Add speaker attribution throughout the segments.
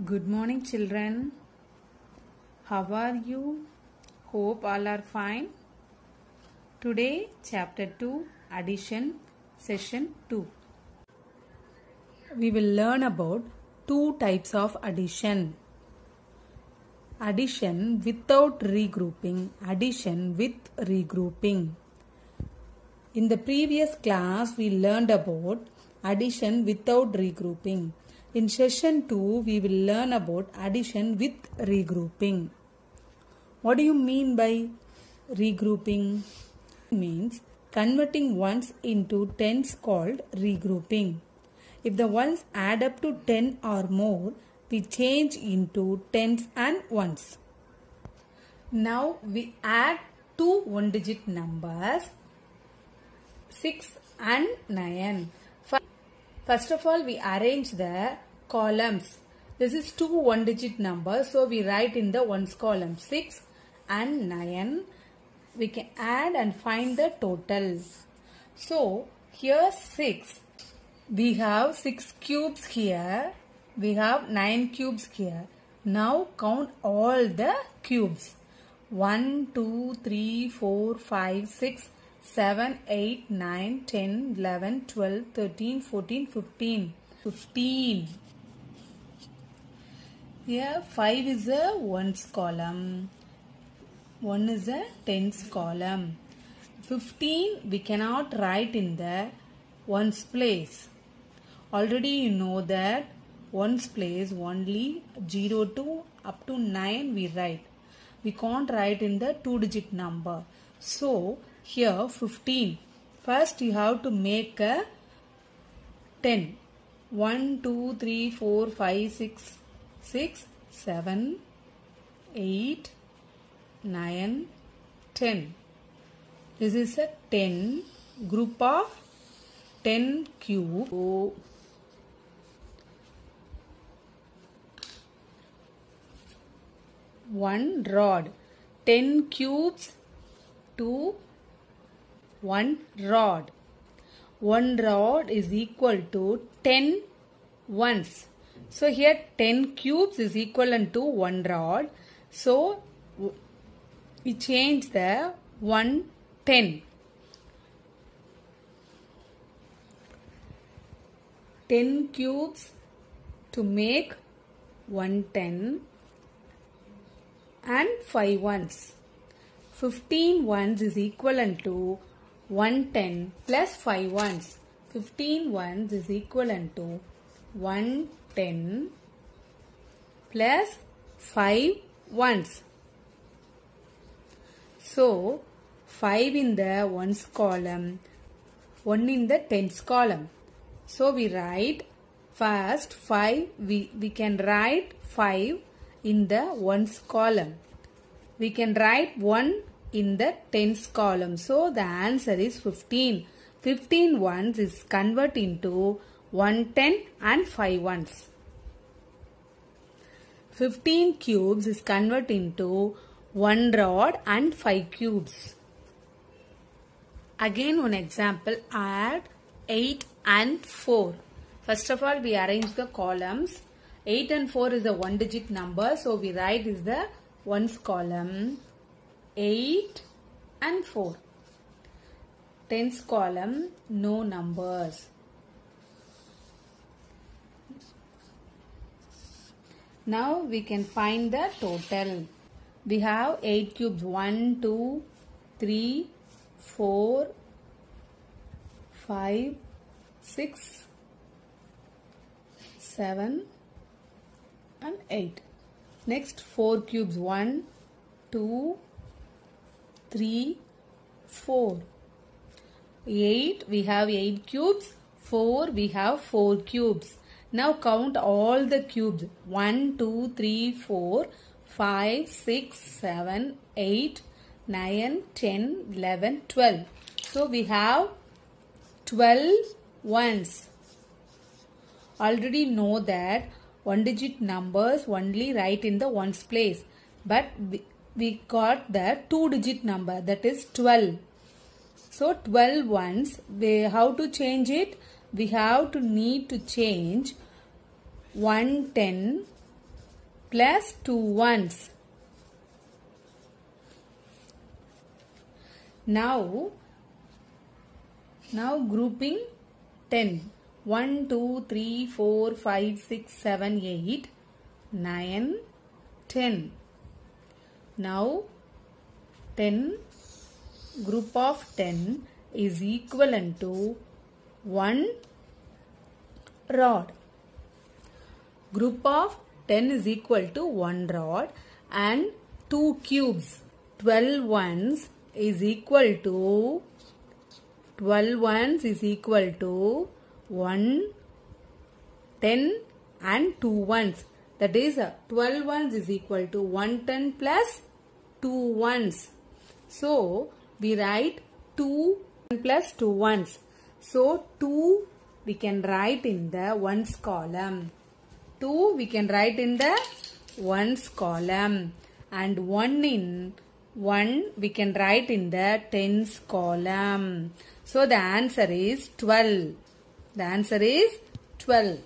Speaker 1: Good morning, children. How are you? Hope all are fine. Today, chapter 2, addition, session 2. We will learn about two types of addition. Addition without regrouping, addition with regrouping. In the previous class, we learned about addition without regrouping. In session 2, we will learn about addition with regrouping. What do you mean by regrouping? It means converting ones into tens called regrouping. If the ones add up to 10 or more, we change into tens and ones. Now we add two one-digit numbers 6 and 9. First of all, we arrange the columns. This is two one-digit numbers, so we write in the ones column 6 and 9. We can add and find the total. So here 6. We have 6 cubes here. We have 9 cubes here. Now count all the cubes. 1, 2, 3, 4, 5, 6, 7, 8, 9, 10, 11, 12, 13, 14, 15. 15. Here 5 is a ones column. 1 is a tens column. 15 we cannot write in the ones place. Already you know that ones place only 0 to up to 9 we write. We can't write in the two-digit number. So here 15. First you have to make a 10. 1, 2, 3, 4, 5, 6, 7, 8, 9, 10. This is a 10 group of 10 cube. So, 1 rod. 10 cubes to 1 rod. 1 rod is equal to 10 ones. So here 10 cubes is equivalent to 1 rod. So we change the 1 10. 10 cubes to make 110 and 5 ones. 15 ones is equivalent to 110 plus 5 ones. 15 ones is equivalent to 110 plus 5 ones. So 5 in the ones column, 1 in the tens column. So we write first 5. We can write 5 in the ones column. We can write 1 in the tens column. So the answer is 15. 15 ones is convert into 110 and 5 ones. 15 cubes is convert into 1 rod and 5 cubes. Again one example, add 8 and 4. First of all we arrange the columns. 8 and 4 is a one digit number, so we write is the ones column 8 and 4. Tens column no numbers. Now we can find the total. We have 8 cubes. 1, 2, 3, 4, 5, 6, 7 and 8. Next 4 cubes. 1, 2, 3, 4. 8 we have 8 cubes. 4 we have 4 cubes. Now count all the cubes. 1, 2, 3, 4, 5, 6, 7, 8, 9, 10, 11, 12. So we have 12 ones. Already know that one digit numbers only write in the ones place. But we got the two digit number, that is 12. So 12 ones, how to change it? We have to need to change 110 plus 2 ones. Now grouping 10. 1, 2, 3, 4, 5, 6, 7, 8, 9, 10. Now 10 group of 10 is equivalent to 1 rod. Group of 10 is equal to 1 rod and 2 cubes. 12 ones is equal to 1, 10 and 2 ones. That is 12 ones is equal to 110 plus 2 ones. So we write 2 plus 2 ones. So 2 we can write in the ones column. 2 we can write in the ones column. And 1 in 1 we can write in the tens column. So the answer is 12. The answer is 12.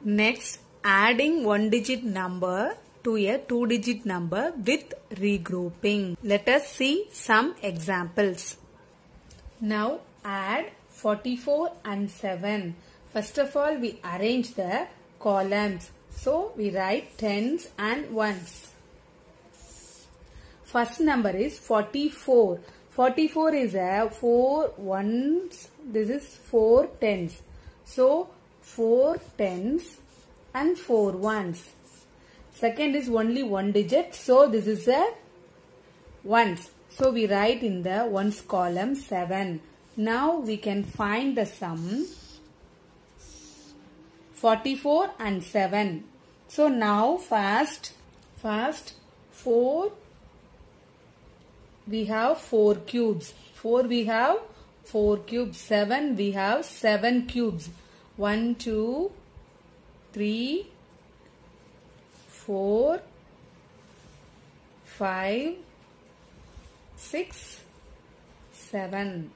Speaker 1: Next, adding one digit number to a two digit number with regrouping. Let us see some examples. Now add 44 and 7. First of all, we arrange the columns. So we write tens and ones. First number is 44. 44 is a 4 ones. This is 4 tens. So 4 tens and 4 ones. Second is only one digit. So this is a ones. So we write in the ones column 7. Now we can find the sum 44 and 7. So now first 4 we have 4 cubes. 4 we have 4 cubes. 7 we have 7 cubes. 1, 2, 3, 4, 5, 6, 7.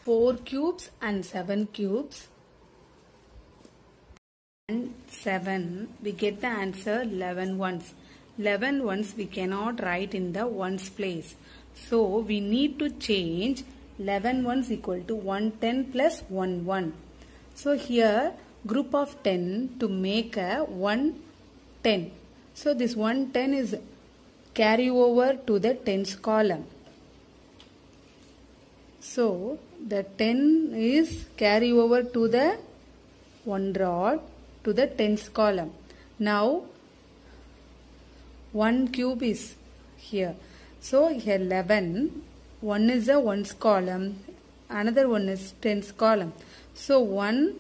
Speaker 1: 4 cubes and 7 cubes and 7. We get the answer 11 ones. 11 ones we cannot write in the ones place. So we need to change 11 ones equal to 110 plus 1 1. So here group of 10 to make a 110. So this 110 is carry over to the tens column. So the 10 is carry over to the 1 rod to the tens column. Now 1 cube is here. So here 11. One is a ones column. Another one is tens column. So 1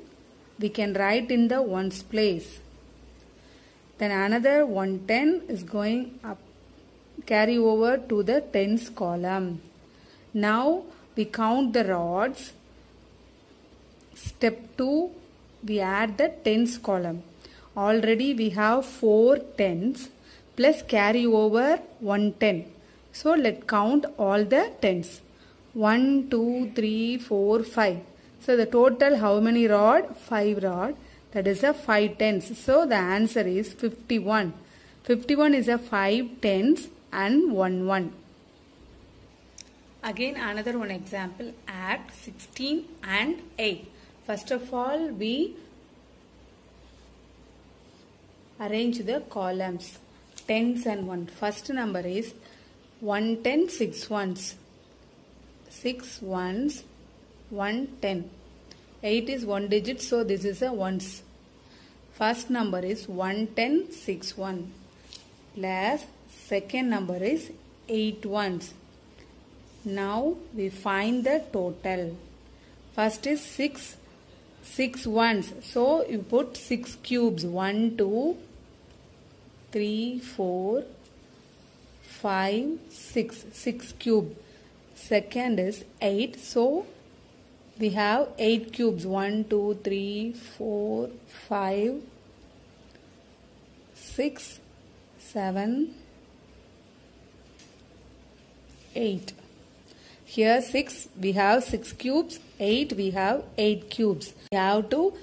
Speaker 1: we can write in the ones place. Then another 110 is going up, carry over to the tens column. Now we count the rods. Step 2, we add the tens column. Already we have 4 tens plus carry over 110. So let's count all the tens. 1, 2, 3, 4, 5. So the total how many rod? 5 rod. That is a 5 tens. So the answer is 51. 51 is a 5 tens and 1 1. Again another one example. Add 16 and 8. First of all we arrange the columns. Tens and 1. First number is 110, 6 ones. 6 ones, 110. 8 is one digit, so this is a ones. First number is 110, 6 1. Plus second number is 8 ones. Now we find the total. First is 6 ones. So you put 6 cubes. 1, 2, 3, 4, 5, 6. 6 cube. Second is 8. So we have 8 cubes. 1, 2, 3, 4, 5, 6, 7, 8. Here 6 we have 6 cubes. 8 we have 8 cubes. We have to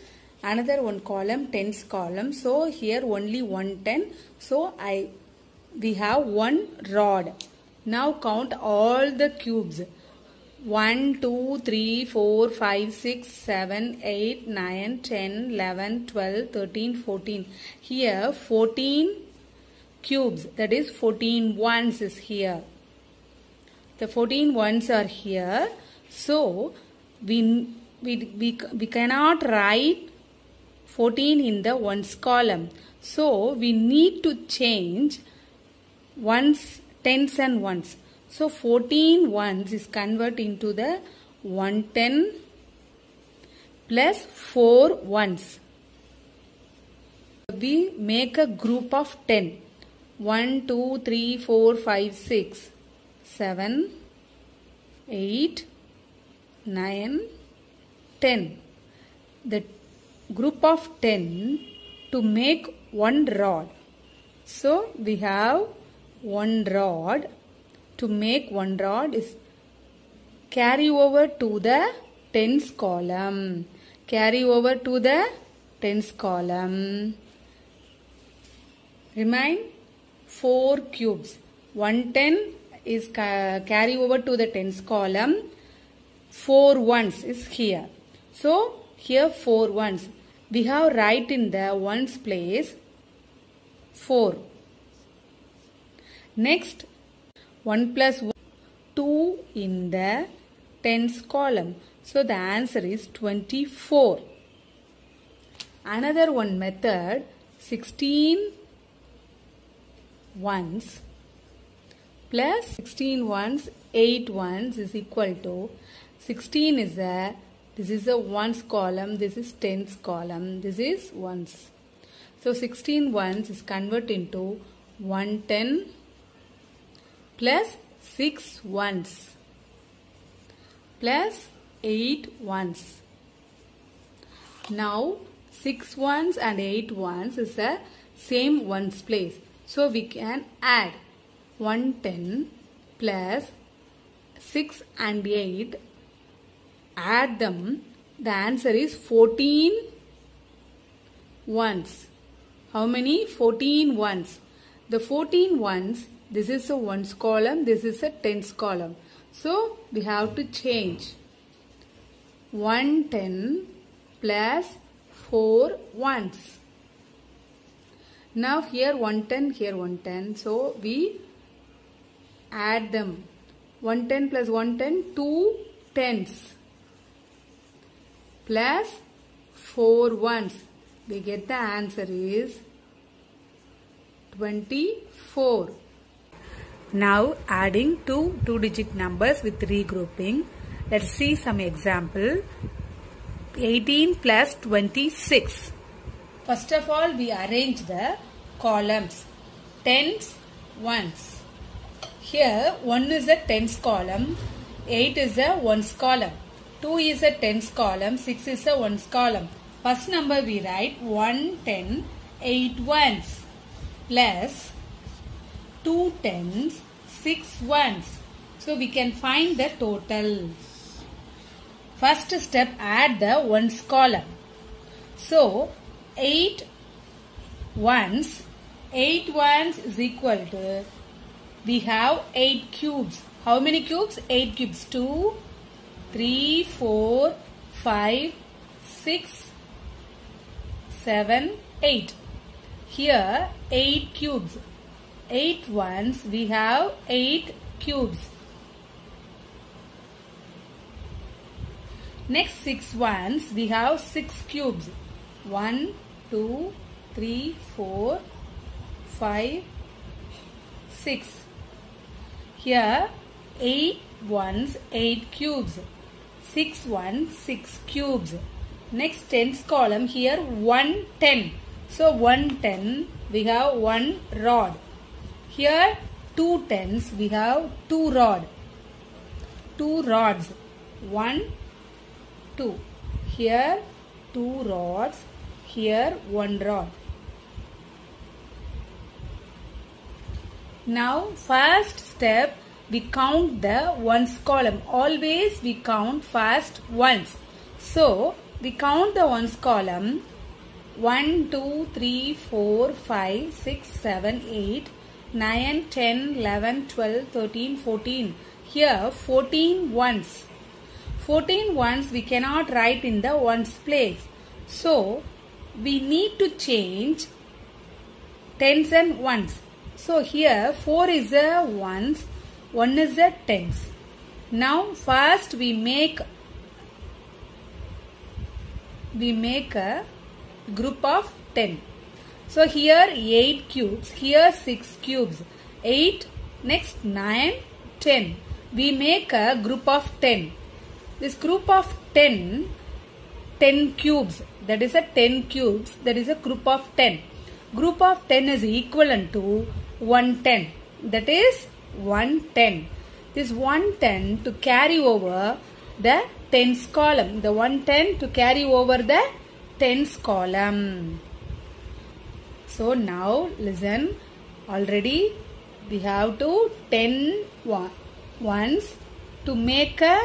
Speaker 1: another one column, tens column. So here only 110. So we have one rod. Now count all the cubes. 1, 2, 3, 4, 5, 6, 7, 8, 9, 10, 11, 12, 13, 14. Here 14 cubes, that is 14 ones is here. The 14 ones are here. So we cannot write 14 in the ones column. So we need to change ones, tens and ones. So 14 ones is converted into the 110 plus 4 ones. We make a group of 10. 1, 2, 3, 4, 5, 6, 7, 8, 9, 10. The group of 10 to make one rod. So we have one rod. To make one rod is carry over to the tens column. Carry over to the tens column. Remain 4 cubes. 110 is carry over to the tens column. 4 ones is here. So here 4 ones. We have write in the ones place 4. Next 1 plus 1, 2 in the tens column. So the answer is 24. Another one method, 16 ones plus 16 ones, 8 ones is equal to 16 is this is a ones column, this is tens column, this is ones. So 16 ones is converted into 110 plus 6 ones plus 8 ones. Now 6 ones and 8 ones is the same ones place. So we can add 110 plus 6 and 8. Add them. The answer is 14 ones. How many? 14 ones. The 14 ones, this is a ones column, this is a tens column. So we have to change 110 plus 4 ones. Now here 110, here 110. So we add them. 110 plus 110, 2 tens plus 4 ones. We get the answer is 24. Now adding two two-digit numbers with regrouping. Let's see some example. 18 plus 26. First of all, we arrange the columns. Tens, ones. Here 1 is a tens column, 8 is a ones column, 2 is a tens column, 6 is a ones column. First number we write 110, 8 ones plus 2 tens, 6 ones. So we can find the total. First step, add the ones column. So 8 ones is equal to, we have 8 cubes. How many cubes? 8 cubes. 2, 3, 4, 5, 6, 7, 8. Here 8 cubes. 8 ones, we have 8 cubes. Next 6 ones, we have 6 cubes. 1, 2, 3, 4, 5, 6. Here 8 ones, 8 cubes. 6 ones, 6 cubes. Next tens column, here 110. So 110, we have 1 rod. Here 2 tens, we have 2 rod. 2 rods. 1, 2. Here 2 rods. Here 1 rod. Now first step, we count the ones column. Always we count first ones. So we count the ones column. 1, 2, 3, 4, 5, 6, 7, 8, 9, 10, 11, 12, 13, 14. Here 14 ones. 14 ones we cannot write in the ones place. So we need to change tens and ones. So here 4 is a ones, 1 is a tens. Now first we make a group of 10. So here 8 cubes, here 6 cubes, 8, next 9, 10. We make a group of 10. This group of 10 cubes, that is a 10 cubes, that is a group of 10. Group of 10 is equivalent to 110, that is 110. This 110 to carry over the tens column, the 110 to carry over the tens column. So now listen, already we have to 10 ones to make a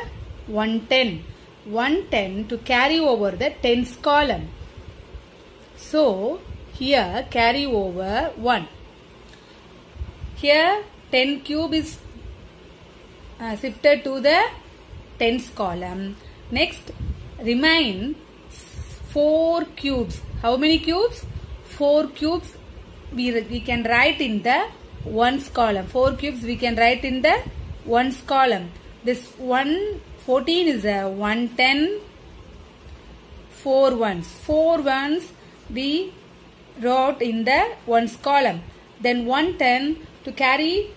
Speaker 1: 110. 110 to carry over the tens column. So here carry over 1. Here 10 cube is shifted to the tens column. Next remain 4 cubes. How many cubes? 4 cubes we can write in the ones column. 4 cubes we can write in the ones column. This 14 is a 110, 4 ones. 4 ones we wrote in the ones column. Then 110 to carry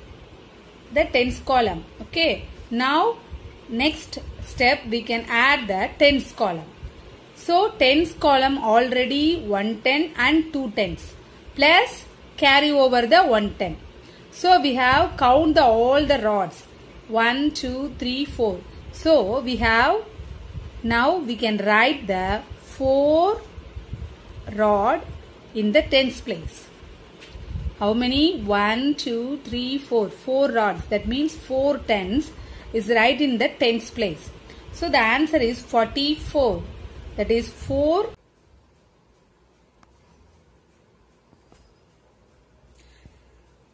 Speaker 1: the tens column. Okay. Now next step we can add the tens column. So tens column already 110 and 2 tens plus carry over the 110. So we have count all the rods 1, 2, 3, 4. So we have now we can write the 4 rod in the tens place. How many? 1, 2, 3, 4. 4 rods. That means 4 tens is right in the tens place. So the answer is 44. That is 4.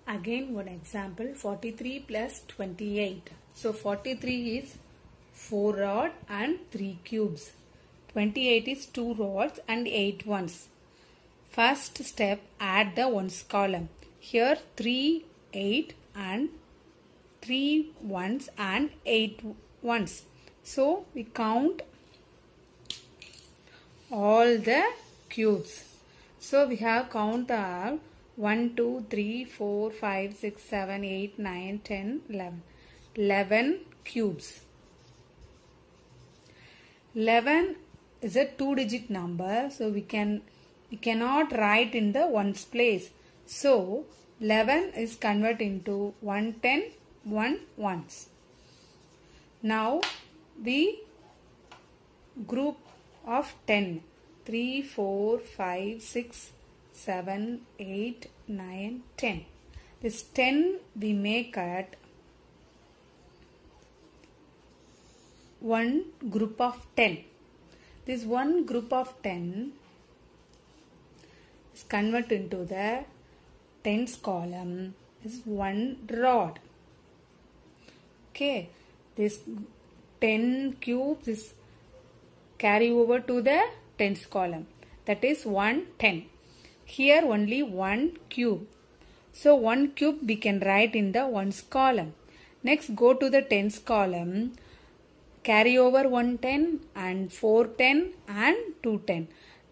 Speaker 1: Again one example, 43 plus 28. So 43 is 4 rod and 3 cubes. 28 is 2 rods and 8 ones. First step, add the ones column. Here 3, 8 and 3 ones and 8 ones. So we count all the cubes. So we have count of 1, 2, 3, 4, 5, 6, 7, 8, 9, 10, 11. 11 cubes. 11 is a 2-digit number. So we cannot write in the ones place. So 11 is converted into 110, 1 ones. Now the group of 10. 3, 4, 5, 6, 7, 8, 9, 10. This 10 we make at one group of 10. This one group of 10 is converted into the tens column is 1 rod. Okay, this 10 cubes is carry over to the tens column. That is 110. Here only 1 cube. So 1 cube we can write in the ones column. Next go to the tens column. Carry over 110 and 410 and 210.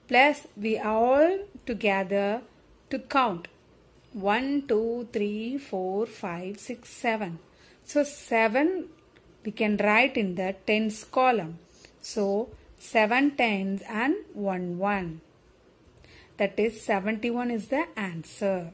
Speaker 1: Plus we all together to count. 1, 2, 3, 4, 5, 6, 7. So 7 we can write in the tens column. So 7 tens and 1 1. That is 71 is the answer.